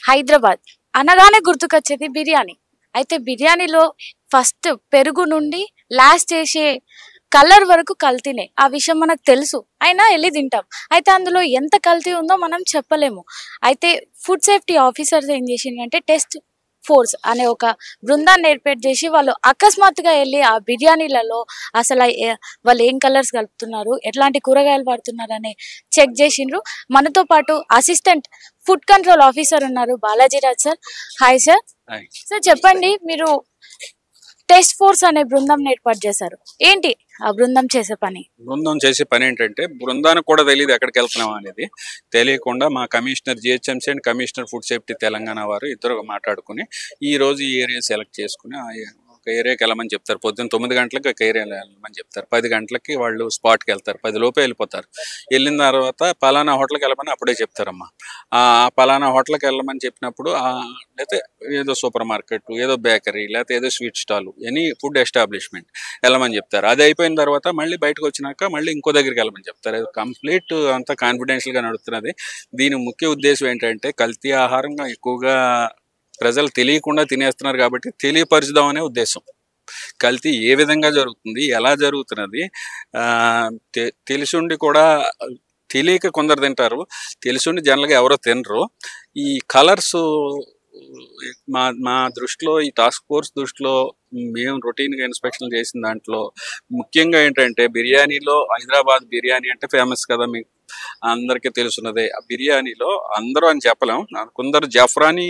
హైదరాబాద్ అనగానే గుర్తుకొచ్చేది బిర్యానీ. అయితే బిర్యానీలో ఫస్ట్ పెరుగు నుండి లాస్ట్ చేసే కలర్ వరకు కల్తీనే. ఆ విషయం మనకు తెలుసు. అయినా ఎళ్లి తింటాం. అయితే అందులో ఎంత కల్తీ ఉందో మనం చెప్పలేము. అయితే ఫుడ్ సేఫ్టీ ఆఫీసర్స్ ఏం చేసిండ్రంటే టెస్ట్ ఫోర్స్ అనే ఒక బృందాన్ని ఏర్పాటు చేసి వాళ్ళు అకస్మాత్తుగా ఎళ్లి ఆ బిర్యానీలలో అసల వాళ్ళు ఏం కలర్స్ కలుపుతున్నారు, ఎట్లాంటి కూరగాయలు వాడుతున్నారని చెక్ చేసిండ్రు. మనతో పాటు అసిస్టెంట్ ఫుడ్ కంట్రోల్ ఆఫీసర్ ఉన్నారు బాలాజీరాజ్ సార్. Hi sir. సార్ చెప్పండి, మీరు టెస్ట్ ఫోర్స్ అనే బృందం ఏర్పాటు చేశారు. ఏంటి ఆ బృందం చేసే పని? బృందం చేసే పని ఏంటంటే బృందానికి కూడా తెలియదు ఎక్కడికి వెళ్తున్నాం అనేది. తెలియకుండా మా commissioner GHMC and commissioner food safety Telangana వారు ఇద్దరు మాట్లాడుకుని ఈ రోజు ఈ ఏరియా సెలెక్ట్ చేసుకుని ఒక ఏరియాకి వెళ్ళమని చెప్తారు. పొద్దున్న 9 గంటలకు ఒక ఏరియాలో వెళ్ళమని చెప్తారు. 10 గంటలకి వాళ్ళు స్పాట్కి వెళ్తారు. 10 లోపే వెళ్ళిపోతారు. వెళ్ళిన తర్వాత పలానా హోటల్కి వెళ్ళమని అప్పుడే చెప్తారమ్మా. ఆ పలానా హోటల్కి వెళ్ళమని చెప్పినప్పుడు లేకపోతే ఏదో సూపర్ మార్కెట్, ఏదో బేకరీ, లేకపోతే ఏదో sweet stall, any food establishment వెళ్ళమని చెప్తారు. అది అయిపోయిన తర్వాత మళ్ళీ బయటకు వచ్చినాక మళ్ళీ ఇంకో దగ్గరికి వెళ్ళమని చెప్తారు. అది కంప్లీట్ అంతా కాన్ఫిడెన్షియల్గా నడుస్తున్నది. దీని ముఖ్య ఉద్దేశం ఏంటంటే కల్తీ ఆహారంగా ఎక్కువగా ప్రజలు తెలియకుండా తినేస్తున్నారు కాబట్టి తెలియపరుచుదాం అనే ఉద్దేశం. కల్తీ ఏ విధంగా జరుగుతుంది, ఎలా జరుగుతున్నది తెలిసుండి కూడా తెలియక కొందరు తింటారు, తెలిసుండి జనరల్గా ఎవరో తినరు. ఈ కలర్స్ మా మా దృష్టిలో, ఈ టాస్క్ ఫోర్స్ దృష్టిలో మేము రొటీన్గా ఇన్స్పెక్షన్ చేసిన దాంట్లో ముఖ్యంగా ఏంటంటే బిర్యానీలో హైదరాబాద్ బిర్యానీ అంటే ఫేమస్ కదా, మీకు అందరికీ తెలుసున్నదే. ఆ బిర్యానీలో అందరూ అని చెప్పలేం, కొందరు జఫ్రానీ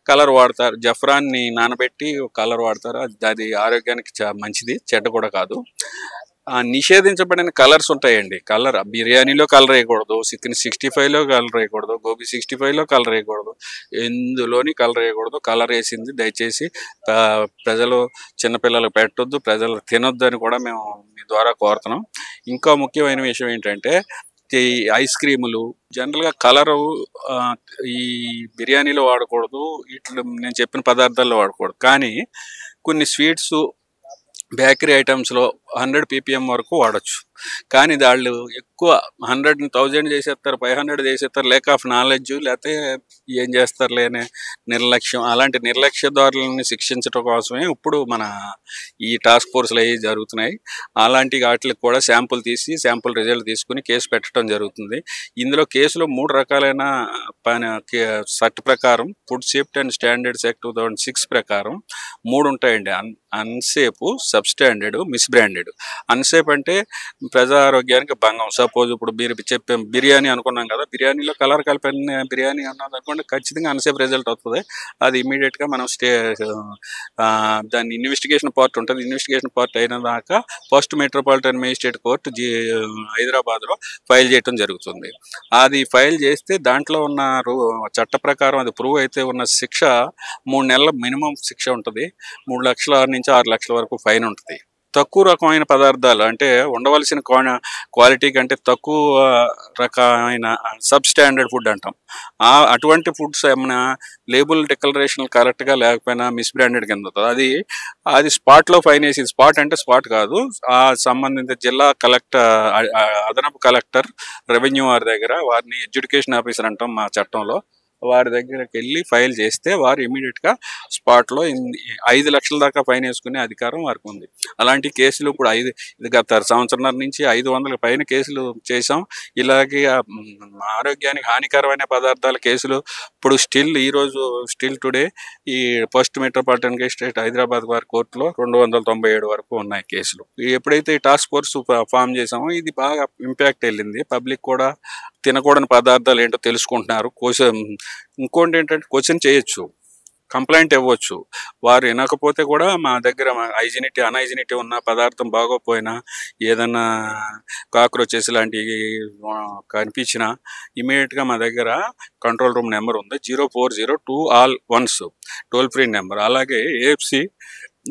కలర్ వాడతారు. జఫ్రాన్ని నానబెట్టి కలర్ వాడతారు. అది ఆరోగ్యానికి మంచిది, చెడ్డ కూడా కాదు. నిషేధించబడిన కలర్స్ ఉంటాయండి. కలర్ బిర్యానీలో కలర్ వేయకూడదు, చికెన్ 65లో కలర్ వేయకూడదు, గోబీ 65లో కలర్ వేయకూడదు, ఎందులోని కలర్ వేయకూడదు. కలర్ వేసింది దయచేసి ప్రజలు చిన్నపిల్లలకు పెట్టొద్దు, ప్రజలు తినొద్దు అని కూడా మేము మీ ద్వారా కోరుతున్నాం. ఇంకా ముఖ్యమైన విషయం ఏంటంటే ఈ ఐస్ క్రీములు జనరల్గా కలరు ఈ బిర్యానీలో వాడకూడదు, ఇట్లా నేను చెప్పిన పదార్థాల్లో వాడకూడదు. కానీ కొన్ని స్వీట్స్, బేకరీ ఐటమ్స్లో 100 ppm వరకు వాడచ్చు. కానీ వాళ్ళు ఎక్కువ 100 1000 చేసేస్తారు, 500 చేసేస్తారు. లేక్ ఆఫ్ నాలెడ్జ్, లేకపోతే ఏం చేస్తారు లేని నిర్లక్ష్యం. అలాంటి నిర్లక్ష్యదారులని శిక్షించడం కోసమే ఇప్పుడు మన ఈ టాస్క్ ఫోర్స్లు అవి జరుగుతున్నాయి. అలాంటి వాటికి కూడా శాంపుల్ రిజల్ట్ తీసుకుని కేసు పెట్టడం జరుగుతుంది. ఇందులో కేసులో 3 రకాలైన చట్ట ప్రకారం food safety and standards act 2006 ప్రకారం 3 ఉంటాయండి. Unsafe, substandard, misbranded. అన్సేఫ్ అంటే ప్రజా ఆరోగ్యానికి భంగం. సపోజ్ ఇప్పుడు మీరు చెప్పాం బిర్యానీ అనుకున్నాం కదా, బిర్యానీలో కలర్ కలిపిన బిర్యానీ అన్నది అనుకోండి, ఖచ్చితంగా అన్సేఫ్ రిజల్ట్ వస్తుంది. అది ఇమీడియట్గా మనం దాన్ని ఇన్వెస్టిగేషన్ పార్ట్ ఉంటుంది. ఇన్వెస్టిగేషన్ పార్ట్ అయిన దాకా ఫస్ట్ మెట్రోపాలిటన్ మేజిస్ట్రేట్ కోర్టు హైదరాబాద్లో ఫైల్ చేయడం జరుగుతుంది. అది ఫైల్ చేస్తే దాంట్లో ఉన్న చట్ట ప్రకారం అది ప్రూవ్ అయితే ఉన్న శిక్ష 3 నెలల మినిమం శిక్ష ఉంటుంది. 3 లక్షల నుంచి 6 లక్షల వరకు ఫైన్ ఉంటుంది. తక్కువ రకమైన పదార్థాలు అంటే ఉండవలసిన క్వాలిటీ కంటే తక్కువ రకమైన సబ్ స్టాండర్డ్ ఫుడ్ అంటాం. అటువంటి ఫుడ్స్ ఏమైనా లేబుల్ డిక్లరేషన్ కరెక్ట్గా లేకపోయినా మిస్బ్రాండెడ్ కింద అవుతుంది. అది స్పాట్లో ఫైన్ వేసి, స్పాట్ అంటే స్పాట్ కాదు, ఆ సంబంధిత జిల్లా కలెక్టర్, అదనపు కలెక్టర్, రెవెన్యూ వారి దగ్గర, వారిని ఎడ్యుకేషన్ ఆఫీసర్ అంటాం మా చట్టంలో, వారి దగ్గరికి వెళ్ళి ఫైల్ చేస్తే వారు ఇమీడియట్గా స్పాట్లో 5 లక్షల దాకా ఫైన్ వేసుకునే అధికారం వారికి ఉంది. అలాంటి కేసులు ఇప్పుడు గత సంవత్సరం నుంచి 500 పైన కేసులు చేసాం. ఇలాగే ఆరోగ్యానికి హానికరమైన పదార్థాల కేసులు ఇప్పుడు స్టిల్ టుడే ఈ పోస్ట్ మెట్రోపాలిటన్ స్టేట్ హైదరాబాద్ వారి కోర్టులో 297 వరకు ఉన్నాయి కేసులు. ఎప్పుడైతే ఈ టాస్క్ ఫోర్స్ ఫామ్ చేసామో ఇది బాగా ఇంపాక్ట్ వెళ్ళింది. పబ్లిక్ కూడా తినకూడని పదార్థాలు ఏంటో తెలుసుకుంటున్నారు. ఇంకోటి ఏంటంటే క్వశ్చన్ చేయొచ్చు, కంప్లైంట్ ఇవ్వచ్చు. వారు వినకపోతే కూడా మా దగ్గర అన్హైజినిటీ ఉన్న పదార్థం బాగోపోయినా, ఏదన్నా కాక్రోచెస్ లాంటివి కనిపించినా ఇమీడియట్గా మా దగ్గర కంట్రోల్ రూమ్ నెంబర్ ఉంది, 0402 all 1s toll free number. అలాగే ఏఎఫ్సి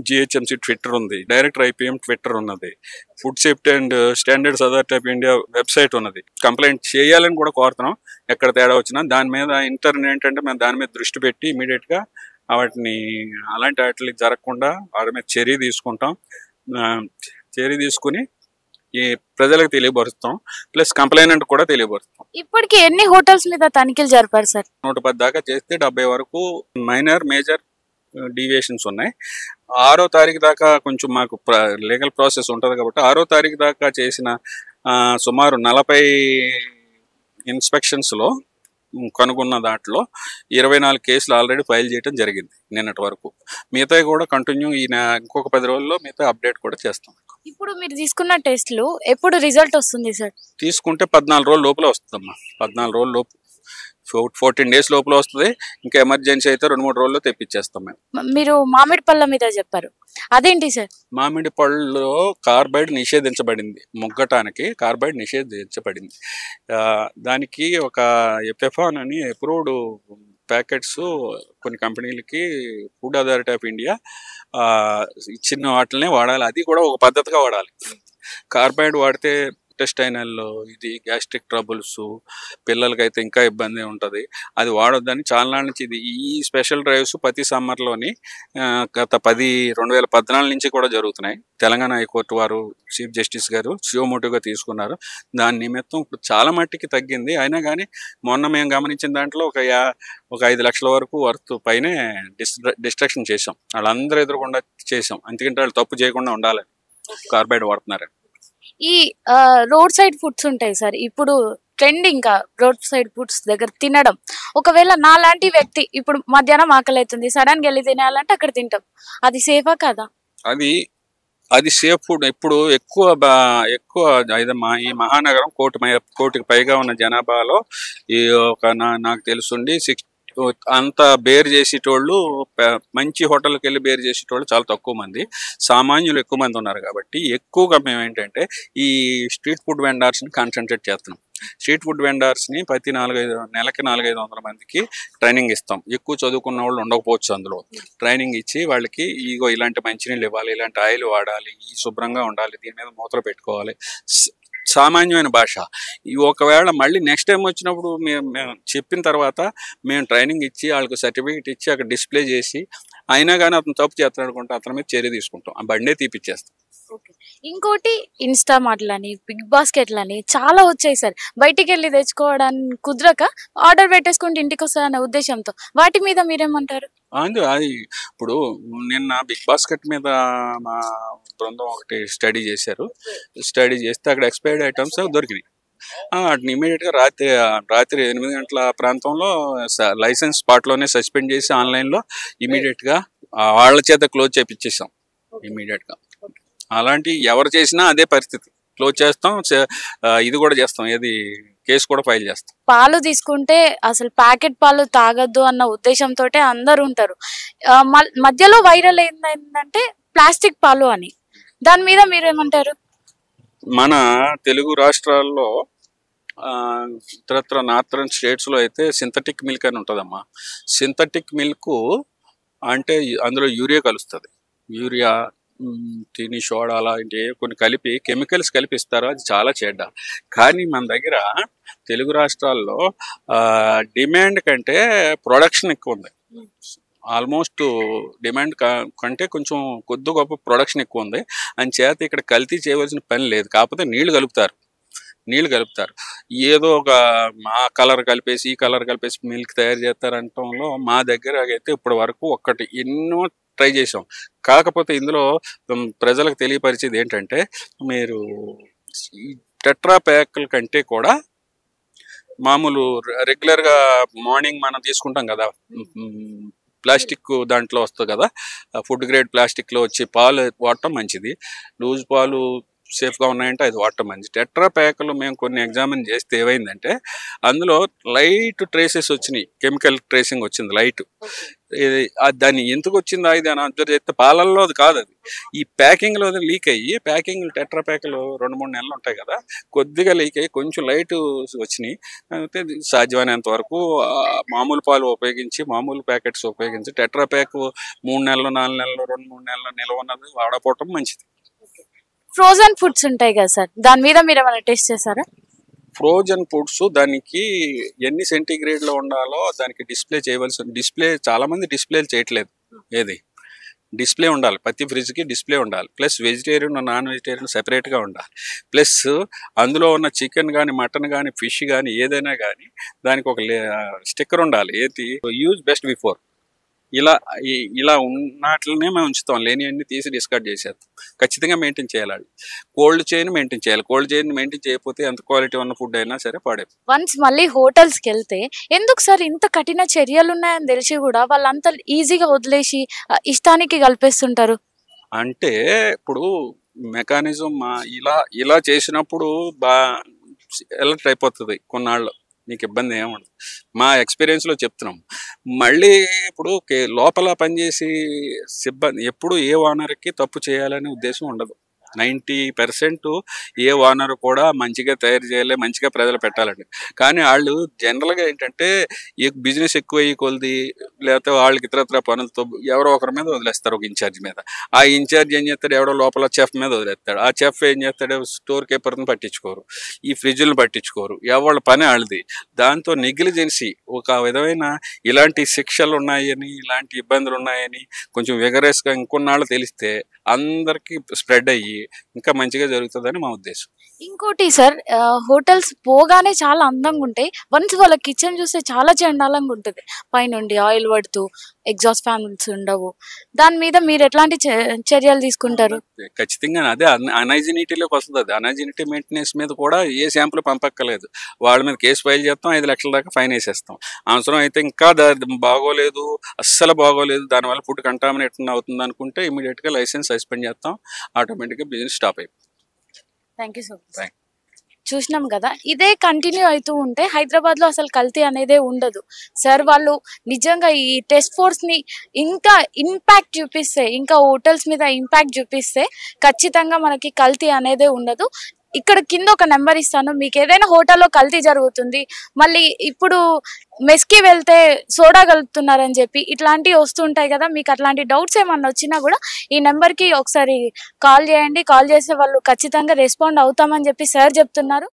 జిహెచ్ఎంసీ ట్విట్టర్ ఉంది, డైరెక్టర్ ఐపీఎం ట్విట్టర్ ఉన్నది, food safety and standards authority of India website ఉన్నది. కంప్లైంట్ చేయాలని కూడా కోరుతున్నాం. ఎక్కడ తేడా వచ్చినా దాని మీద ఏంటంటే మేము దాని మీద దృష్టి పెట్టి ఇమీడియట్గా అలాంటి వాటికి జరగకుండా వాటి మీద చర్య తీసుకుంటాం. చర్య తీసుకుని ఈ ప్రజలకు తెలియపరుస్తాం, ప్లస్ కంప్లైనెంట్ కూడా తెలియపరుస్తాం. ఇప్పటికి ఎన్ని హోటల్స్ మీద తనిఖీలు జరిపారు సార్? 110 దాకా చేస్తే 70 వరకు మైనర్ మేజర్ డీవియేషన్స్ ఉన్నాయి. 6వ తారీఖు దాకా కొంచెం మాకు లీగల్ ప్రాసెస్ ఉంటుంది కాబట్టి 6వ తారీఖు దాకా చేసిన సుమారు 40 ఇన్స్పెక్షన్స్లో కనుగొన్న దాంట్లో 24 కేసులు ఆల్రెడీ ఫైల్ చేయడం జరిగింది నిన్నటి వరకు. మిగతాయి కూడా కంటిన్యూ ఇంకొక 10 రోజుల్లో మిగతా అప్డేట్ కూడా చేస్తాం. ఇప్పుడు మీరు తీసుకున్న టెస్ట్లు ఎప్పుడు రిజల్ట్ వస్తుంది సార్? తీసుకుంటే 14 రోజుల లోపల వస్తుందమ్మా. 14 రోజుల లోపు, 14 డేస్ లోపల వస్తుంది. ఇంకా ఎమర్జెన్సీ అయితే 2-3 రోజుల్లో తెప్పించేస్తాం మేము. మీరు మామిడి పళ్ళ మీద చెప్పారు, అదేంటి సార్? మామిడి పళ్ళలో కార్బైడ్ నిషేధించబడింది, ముగ్గటానికి కార్బైడ్ నిషేధించబడింది. దానికి ఒక ఎపెఫాన్ అని అప్రూవ్డ్ ప్యాకెట్స్ కొన్ని కంపెనీలకి ఫుడ్ అథారిటీ ఆఫ్ ఇండియా ఇచ్చిన వాటినే వాడాలి. అది కూడా ఒక పద్ధతిగా వాడాలి. కార్బైడ్ వాడితే ఇంటెస్టైనల్ ఇది గ్యాస్ట్రిక్ ట్రబుల్స్, పిల్లలకైతే ఇంకా ఇబ్బంది ఉంటుంది. అది వాడొద్దని చాలా నాళ్ళ నుంచి ఈ స్పెషల్ డ్రైవ్స్ ప్రతి సమ్మర్లోని గత 2014 నుంచి కూడా జరుగుతున్నాయి. తెలంగాణ హైకోర్టు వారు చీఫ్ జస్టిస్ గారు సియోమోటివ్గా తీసుకున్నారు. దాని నిమిత్తం ఇప్పుడు చాలా మట్టికి తగ్గింది. అయినా కానీ మొన్న మేము గమనించిన దాంట్లో ఒక 5 లక్షల వరకు వర్త్ పైనే డిస్ట్రక్షన్ చేసాం. వాళ్ళందరూ ఎదురుకుండా చేసాం. ఎందుకంటే వాళ్ళు తప్పు చేయకుండా ఉండాలని కార్బైడ్ వాడుతున్నారు. ఈ రోడ్ సైడ్ ఫుడ్స్ ఉంటాయి సార్, ఇప్పుడు ట్రెండ్ ఇంకా రోడ్ సైడ్ ఫుడ్స్ దగ్గర తినడం. ఒకవేళ నా లాంటి వ్యక్తి ఇప్పుడు మధ్యాహ్నం ఆకలి అవుతుంది, సడన్ గా వెళ్ళి తినాలంటే అక్కడ తింటాం, అది సేఫా కాదా? అది సేఫ్ ఫుడ్. ఇప్పుడు ఎక్కువ ఈ మహానగరం కోటికి పైగా ఉన్న జనాభాలో ఈ నాకు తెలుసుండి అంత బేర్ చేసేటోళ్ళు, మంచి హోటల్కి వెళ్ళి బేర్ చేసేటోళ్ళు చాలా తక్కువ మంది, సామాన్యులు ఎక్కువ మంది ఉన్నారు. కాబట్టి ఎక్కువగా మేము ఏంటంటే ఈ స్ట్రీట్ ఫుడ్ వెండర్స్ని కాన్సన్ట్రేట్ చేస్తున్నాం. స్ట్రీట్ ఫుడ్ వెండర్స్ని ప్రతి నెలకి 400-500 మందికి ట్రైనింగ్ ఇస్తాం. ఎక్కువ చదువుకున్న వాళ్ళు ఉండకపోవచ్చు. అందులో ట్రైనింగ్ ఇచ్చి వాళ్ళకి ఇగో ఇలాంటి మంచినీళ్ళు ఇవ్వాలి, ఇలాంటి ఆయిల్ వాడాలి, ఈ శుభ్రంగా ఉండాలి, దీని మీద మూతలు పెట్టుకోవాలి, సామాన్యమైన భాష. ఒకవేళ మళ్ళీ నెక్స్ట్ టైం వచ్చినప్పుడు మేము చెప్పిన తర్వాత మేము ట్రైనింగ్ ఇచ్చి వాళ్ళకి సర్టిఫికేట్ ఇచ్చి అక్కడ డిస్ప్లే చేసి, అయినా కానీ అతను తప్పు చేస్తాడు అనుకుంటే అతని మీద చర్య తీసుకుంటాం, ఆ బండే తీపిచ్చేస్తాం. ఇంకోటి ఇన్స్టామార్ట్లని, బిగ్ బాస్కెట్లని చాలా వచ్చాయి సార్. బయటికి వెళ్ళి తెచ్చుకోవడానికి కుదరక ఆర్డర్ పెట్టేసుకుంటే ఇంటికి వస్తారనే ఉద్దేశంతో, వాటి మీద మీరేమంటారు? అది ఇప్పుడు నిన్న బిగ్ బాస్కెట్ మీద మా బృందం ఒకటి స్టడీ చేశారు. స్టడీ చేస్తే అక్కడ ఎక్స్పైర్డ్ ఐటమ్స్ దొరికినాయి. వాటిని ఇమీడియట్గా రాత్రి 8 గంటల ప్రాంతంలో లైసెన్స్ స్పాట్లోనే సస్పెండ్ చేసి ఆన్లైన్లో ఇమీడియట్గా వాళ్ళ చేత క్లోజ్ చేపించేసాం ఇమీడియట్గా. అలాంటి ఎవరు చేసినా అదే పరిస్థితి, క్లోజ్ చేస్తాం. ఇది కూడా చేస్తాం, ఏది కేసు కూడా ఫైల్ చేస్తాం. పాలు తీసుకుంటే అసలు ప్యాకెట్ పాలు తాగద్దు అన్న ఉద్దేశంతో అందరు ఉంటారు. మధ్యలో వైరల్ ఏంటంటే ప్లాస్టిక్ పాలు అని, దాని మీద మీరేమంటారు? మన తెలుగు రాష్ట్రాల్లో ఇతరత్ర నార్థరన్ స్టేట్స్లో అయితే సింథటిక్ మిల్క్ అని ఉంటుందమ్మా. సింథటిక్ మిల్క్ అంటే అందులో యూరియా కలుస్తుంది. యూరియా, తిని సోడా అలాంటి కొన్ని కలిపి కెమికల్స్ కలిపిస్తారు. అది చాలా చెడ్డ. కానీ మన దగ్గర తెలుగు రాష్ట్రాల్లో డిమాండ్ కంటే ప్రొడక్షన్ ఎక్కువ ఉంది. ఆల్మోస్ట్ డిమాండ్ కంటే కొంచెం కొద్ది గొప్ప ప్రొడక్షన్ ఎక్కువ ఉంది. అంచేత ఇక్కడ కల్తీ చేయవలసిన పని లేదు. కాకపోతే నీళ్లు కలుపుతారు. ఏదో ఒక ఆ కలర్ కలిపేసి ఈ కలర్ కలిపేసి మిల్క్ తయారు చేస్తారంటంలో మా దగ్గర అయితే ఇప్పటి వరకు ఎన్నో ట్రై చేసాం. కాకపోతే ఇందులో ప్రజలకు తెలియపరిచేది ఏంటంటే, మీరు ఈ టెట్రా ప్యాక్ల కంటే కూడా మామూలు రెగ్యులర్గా మార్నింగ్ మనం తీసుకుంటాం కదా, ప్లాస్టిక్ దాంట్లో వస్తుంది కదా, ఫుడ్ గ్రేడ్ ప్లాస్టిక్లో వచ్చి పాలు వాడటం మంచిది. లూజ్ పాలు సేఫ్గా ఉన్నాయంటే అది వాడటం మంచిది. టెట్రా ప్యాక్లు మేము కొన్ని ఎగ్జామిన్ చేస్తే ఏమైందంటే అందులో లైట్ ట్రేసెస్ వచ్చినాయి, కెమికల్ ట్రేసింగ్ వచ్చింది లైట్. దాన్ని ఎందుకు వచ్చిందా ఇది అని అబ్జర్వ్ చేస్తే పాలల్లో అది కాదు, అది ఈ ప్యాకింగ్లో లీక్ అయ్యి, ప్యాకింగ్ టెట్రా ప్యాక్లు 2-3 నెలలు ఉంటాయి కదా, కొద్దిగా లీక్ అయ్యి కొంచెం లైట్ వచ్చినాయి. అయితే సాధ్యమైనంత వరకు మామూలు పాలు ఉపయోగించి, మామూలు ప్యాకెట్స్ ఉపయోగించి, టెట్రా ప్యాక్ 3 నెలలు 4 నెలలు 2-3 నెలలు నిల్వ ఉన్నది వాడకపోవటం మంచిది. ఫ్రోజన్ ఫుడ్స్ ఉంటాయి కదా సార్, దాని మీద మీరు ఏమైనా టెస్ట్ చేశారా? ఫ్రోజన్ ఫుడ్స్ దానికి ఎన్ని సెంటీగ్రేడ్లో ఉండాలో దానికి డిస్ప్లే చేయవలసి, చాలా మంది డిస్ప్లేలు చేయట్లేదు. ఏది డిస్ప్లే ఉండాలి, ప్రతి ఫ్రిడ్జ్కి డిస్ప్లే ఉండాలి. ప్లస్ వెజిటేరియన్ నాన్ వెజిటేరియన్ సెపరేట్గా ఉండాలి. ప్లస్ అందులో ఉన్న చికెన్ కానీ మటన్ కానీ ఫిష్ కానీ ఏదైనా కానీ దానికి ఒక స్టిక్కర్ ఉండాలి, ఏది యూజ్ బెస్ట్ బిఫోర్. ఇలా ఇలా ఉన్నట్లనే మేము ఉంచుతాం, లేని అన్ని తీసి డిస్కార్డ్ చేసేస్తాం. ఖచ్చితంగా మెయింటైన్ చేయాలి. కోల్డ్ చైన్ మెయింటైన్ చేయాలి. కోల్డ్ చైన్ మెయింటైన్ చేయకపోతే ఎంత క్వాలిటీ ఉన్న ఫుడ్ అయినా సరే పాడే. వన్స్ మళ్ళీ హోటల్స్కి వెళ్తే ఎందుకు సార్ ఇంత కఠిన చర్యలు ఉన్నాయని తెలిసి కూడా వాళ్ళంతా ఈజీగా వదిలేసి ఇష్టానికి కల్పేస్తుంటారు? అంటే ఇప్పుడు మెకానిజం ఇలా ఇలా చేసినప్పుడు ఎలర్ట్ అయిపోతుంది కొన్నాళ్ళు, నీకు ఇబ్బంది ఏముండదు. మా ఎక్స్పీరియన్స్లో చెప్తున్నాం. మళ్ళీ ఇప్పుడు లోపల పనిచేసి సిబ్బంది ఎప్పుడు ఏ ఓనర్కి తప్పు చేయాలనే ఉద్దేశం ఉండదు. 90% ఏ ఓనర్ కూడా మంచిగా తయారు చేయాలి, మంచిగా ప్రజలు పెట్టాలండి. కానీ వాళ్ళు జనరల్గా ఏంటంటే బిజినెస్ ఎక్కువ అయ్యి కొలిది, లేకపోతే వాళ్ళకి ఇతరత్ర పనులతో ఎవరో ఒకరి మీద వదిలేస్తారు, ఒక ఇన్ఛార్జ్ మీద. ఆ ఇన్ఛార్జ్ ఏం చేస్తాడు, ఎవడో లోపల చెఫ్ మీద వదిలేస్తాడు. ఆ చెఫ్ ఏం చేస్తాడు, స్టోర్ కీపర్ని పట్టించుకోరు, ఈ ఫ్రిడ్జ్లను పట్టించుకోరు, ఎవళ్ళ పని వాళ్ళది. దాంతో నెగ్లిజెన్సీ, ఒక విధమైన ఇలాంటి శిక్షలు ఉన్నాయని, ఇలాంటి ఇబ్బందులు ఉన్నాయని కొంచెం విగరస్గా ఇంకొన్నాళ్ళు తెలిస్తే అందరికీ స్ప్రెడ్ అయ్యి ఇంకా మంచిగా జరుగుతుందని మా ఉద్దేశం. ఇంకోటి సార్, హోటల్స్ పోగానే చాలా అందంగా ఉంటాయి. వన్స్ వాళ్ళ కిచెన్ చూస్తే చాలా చండాలంగా ఉంటుంది. పైనుండి ఆయిల్ పడుతూ ఎగ్జాస్ట్ ఫ్యాన్స్ ఉండవు. దాని మీద మీరు ఎట్లాంటి చర్యలు తీసుకుంటారు? ఖచ్చితంగా అదే అనైజినిటీలోకి వస్తుంది. అది అనైజినిటీ మెయింటెనెన్స్ మీద కూడా ఏ శాంపుల్ పంపక్కర్లేదు. వాళ్ళ మీద కేసు ఫైల్ చేస్తాం, 5 లక్షల దాకా ఫైన్ వేసేస్తాం. అవసరం అయితే ఇంకా బాగోలేదు, అస్సలు బాగోలేదు, దానివల్ల ఫుడ్ కంటామినేషన్ అవుతుంది అనుకుంటే ఇమీడియట్గా లైసెన్స్ సస్పెండ్ చేస్తాం, ఆటోమేటిక్గా బిజినెస్ స్టాప్ అయిపోతుంది. Thank you so much. చూసినాం కదా, ఇదే కంటిన్యూ అవుతూ ఉంటే హైదరాబాద్లో అసలు కల్తీ అనేదే ఉండదు సార్. వాళ్ళు నిజంగా ఈ టెస్ట్ ఫోర్స్ని ఇంకా ఇంపాక్ట్ చూపిస్తే, ఇంకా హోటల్స్ మీద ఇంపాక్ట్ చూపిస్తే ఖచ్చితంగా మనకి కల్తీ అనేదే ఉండదు. ఇక్కడ కింద ఒక నెంబర్ ఇస్తాను, మీకు ఏదైనా హోటల్లో కల్తీ జరుగుతుంది, మళ్ళీ ఇప్పుడు మెస్కి వెళ్తే సోడా కలుపుతున్నారని చెప్పి ఇట్లాంటివి వస్తుంటాయి కదా, మీకు అట్లాంటి డౌట్స్ ఏమన్నా వచ్చినా కూడా ఈ నెంబర్కి ఒకసారి కాల్ చేయండి. కాల్ చేస్తే వాళ్ళు ఖచ్చితంగా రెస్పాండ్ అవుతామని చెప్పి సార్ చెప్తున్నారు.